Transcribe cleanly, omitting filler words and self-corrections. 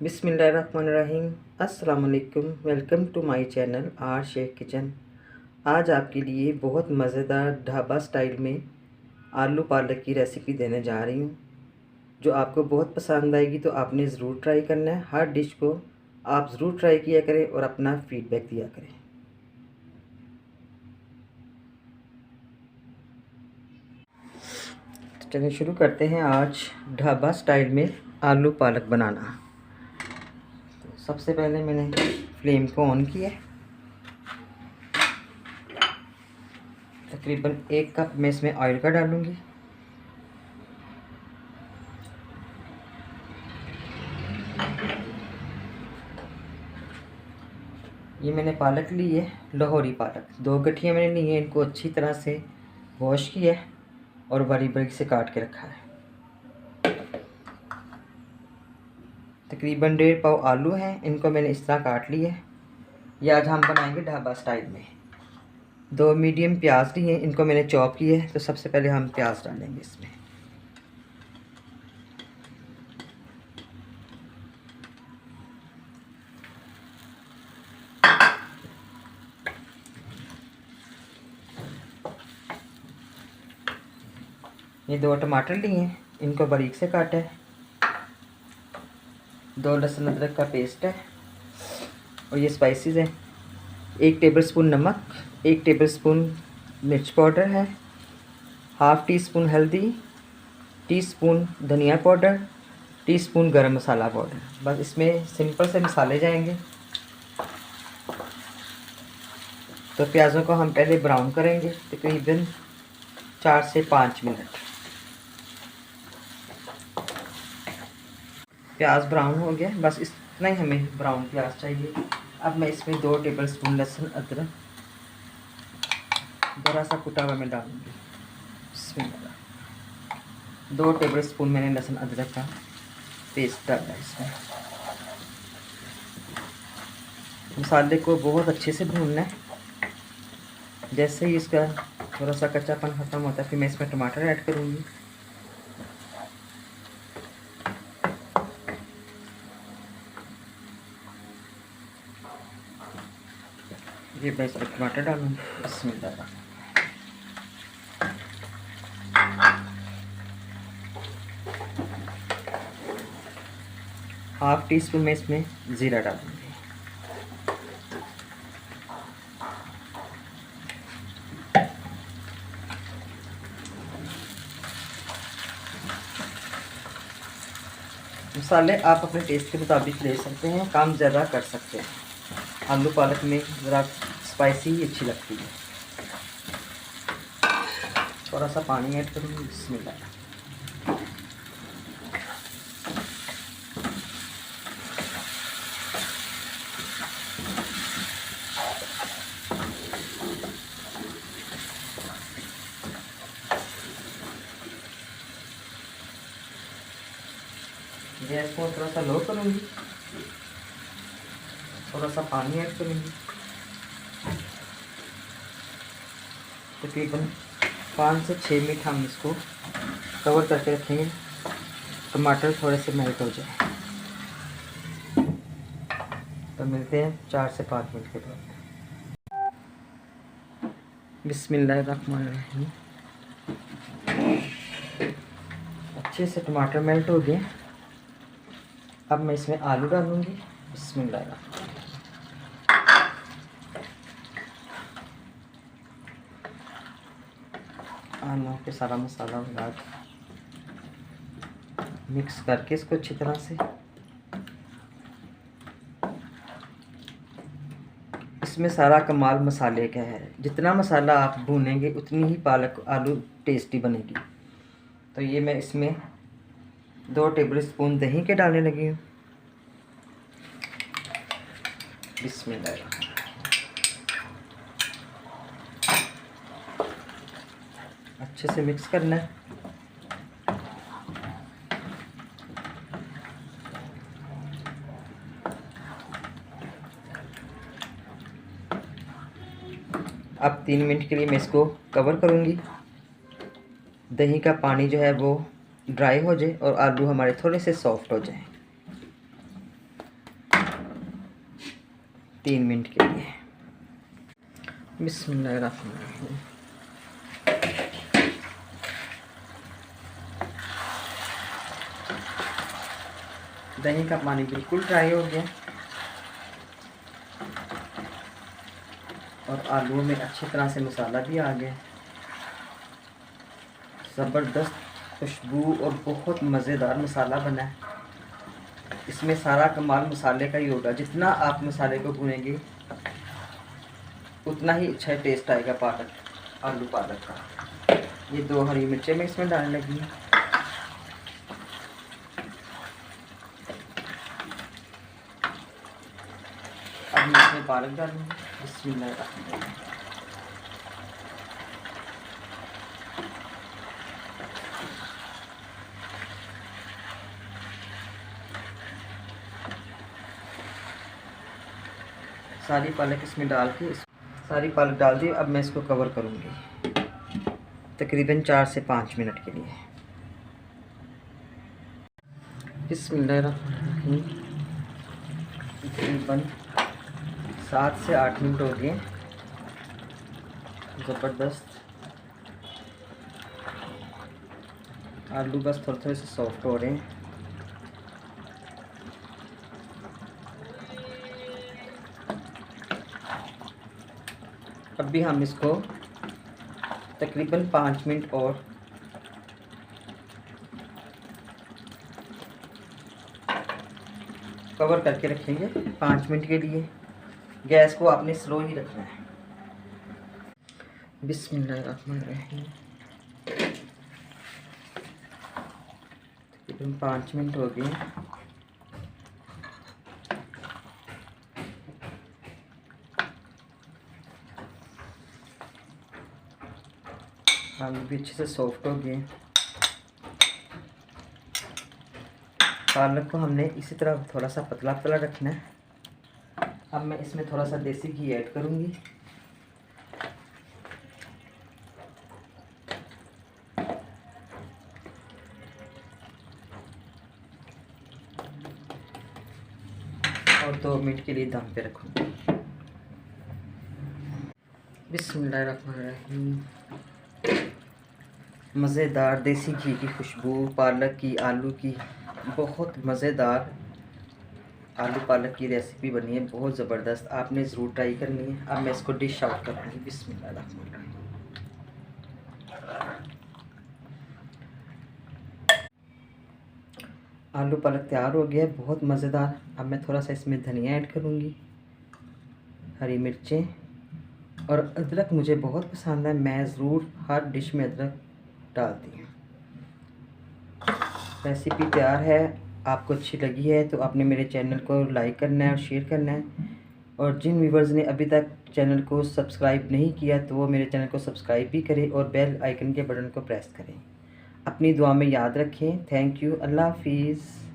बिस्मिल्लाहिर्रहमानिर्रहीम। अस्सलाम वालेकुम। Welcome to my channel R Shaikh kitchen. आज आपके लिए बहुत मज़ेदार ढाबा स्टाइल में आलू पालक की रेसिपी देने जा रही हूँ, जो आपको बहुत पसंद आएगी। तो आपने ज़रूर ट्राई करना है। हर डिश को आप ज़रूर ट्राई किया करें और अपना फ़ीडबैक दिया करें। तो चलिए शुरू करते हैं आज ढाबा स्टाइल में आलू पालक बनाना। सबसे पहले मैंने फ्लेम को ऑन किया। तकरीबन 1 कप मैं इसमें ऑयल का डालूंगी। ये मैंने पालक ली है, लाहौरी पालक। 2 गठियाँ मैंने ली हैं। इनको अच्छी तरह से वॉश किया है और बारीक बारीक से काट के रखा है। तकरीबन 1.5 पाव आलू हैं, इनको मैंने इस तरह काट लिया है। ये आज हम बनाएंगे ढाबा स्टाइल में। 2 मीडियम प्याज लिए हैं, इनको मैंने चॉप किया है। तो सबसे पहले हम प्याज डालेंगे इसमें। ये 2 टमाटर लिए हैं, इनको बारीक से काटा है। 2 लहसुन अदरक का पेस्ट है और ये स्पाइसेस हैं। 1 टेबलस्पून नमक, 1 टेबलस्पून मिर्च पाउडर है, हाफ़ टी स्पून हल्दी, टीस्पून धनिया पाउडर, टीस्पून गरम मसाला पाउडर। बस इसमें सिंपल से मसाले जाएंगे। तो प्याज़ों को हम पहले ब्राउन करेंगे तकरीबन 4 से 5 मिनट। प्याज ब्राउन हो गया, बस इतना ही हमें ब्राउन प्याज चाहिए। अब मैं इसमें 2 टेबलस्पून लहसुन अदरक ज़रा सा कुटा हुआ मैं डालूँगी। इसमें 2 टेबलस्पून मैंने लहसुन अदरक का पेस्ट डाला है इसमें। मसाले को बहुत अच्छे से भूनना है। जैसे ही इसका थोड़ा सा कच्चापन ख़त्म होता है, फिर मैं इसमें टमाटर ऐड करूँगी। ये मैं इसमें टमाटर डालूँगी। बिस्मिल्लाह। हाफ़ टी स्पून में इसमें ज़ीरा डालूँगी। मसाले आप अपने टेस्ट के मुताबिक ले सकते हैं, कम ज़्यादा कर सकते हैं। आलू पालक में ज़रा स्पाइसी ही अच्छी लगती है। थोड़ा सा पानी ऐड करूँगी। बिस्मिल्लाह। गैस को थोड़ा सा लो करूँगी। थोड़ा सा पानी ऐड करूँगी। तकरीबन 5 से 6 मिनट हम इसको कवर करके रखेंगे, टमाटर थोड़े से मेल्ट हो जाए। तो मिलते हैं 4 से 5 मिनट के बाद। बिस्मिल्लाहिर्रहमानिर्रहीम। अच्छे से टमाटर मेल्ट हो गए। अब मैं इसमें आलू डालूँगी। बिस्मिल्लाह। आलू पे सारा मसाला मिला मिक्स करके इसको अच्छी तरह से। इसमें सारा कमाल मसाले का है। जितना मसाला आप भूनेंगे उतनी ही पालक आलू टेस्टी बनेगी। तो ये मैं इसमें 2 टेबलस्पून दही के डालने लगी हूँ। बिस्मिल्लाह। अच्छे से मिक्स करना है। अब 3 मिनट के लिए मैं इसको कवर करूँगी। दही का पानी जो है वो ड्राई हो जाए और आलू हमारे थोड़े से सॉफ्ट हो जाए। 3 मिनट के लिए। बिस्मिल्लाहिर्रहमानिर्रहीम। दही का पानी बिल्कुल ड्राई हो गया और आलूओं में अच्छी तरह से मसाला भी आ गया। ज़बरदस्त खुशबू और बहुत मज़ेदार मसाला बना है। इसमें सारा कमाल मसाले का ही होगा। जितना आप मसाले को भूनेंगे उतना ही अच्छा टेस्ट आएगा पालक, आलू पालक का। ये 2 हरी मिर्चें मैं इसमें डालने लगी हूँ। अब मैं इसमें पालक डालूँगी। बिस्मिल्लाहिर्रहमानिर्रहीम। सारी पालक इसमें डाल के सारी पालक डाल दी। अब मैं इसको कवर करूँगी तकरीबन 4 से 5 मिनट के लिए। बिस्मिल्लाहिर्रहमानिर्रहीम। तकरीबन 7 से 8 मिनट हो गए। ज़बरदस्त आलू बस थोड़े थोड़े से सॉफ्ट हो रहे हैं। अब भी हम इसको तकरीबन 5 मिनट और कवर करके रखेंगे 5 मिनट के लिए। गैस को आपने स्लो ही रखना है। बिस्मिल्लाहिर्रहमानिर्रहीम। तकरीबन 5 मिनट हो गए। आलू भी अच्छे से सॉफ्ट हो गए। पालक को हमने इसी तरह थोड़ा सा पतला पतला रखना है। अब मैं इसमें थोड़ा सा देसी घी ऐड करूँगी। और 2 मिनट के लिए दम पे रखूँगी। बिस्मिल्लाहिर्रहमानिर्रहीम। मज़ेदार देसी घी की खुशबू, पालक की, आलू की, बहुत मज़ेदार आलू पालक की रेसिपी बनी है। बहुत ज़बरदस्त, आपने ज़रूर ट्राई करनी है। अब मैं इसको डिश आउट करूँगी। बिस्मिल्लाहिर्रहमानिर्रहीम। आलू पालक तैयार हो गया है, बहुत मज़ेदार। अब मैं थोड़ा सा इसमें धनिया ऐड करूँगी, हरी मिर्चें और अदरक मुझे बहुत पसंद है। मैं ज़रूर हर डिश में अदरक डालती हूँ। रेसिपी तैयार है। आपको अच्छी लगी है तो आपने मेरे चैनल को लाइक करना है और शेयर करना है। और जिन व्यूवर्स ने अभी तक चैनल को सब्सक्राइब नहीं किया तो वो मेरे चैनल को सब्सक्राइब भी करें और बेल आइकन के बटन को प्रेस करें। अपनी दुआ में याद रखें। Thank you. अल्लाह हाफिज़।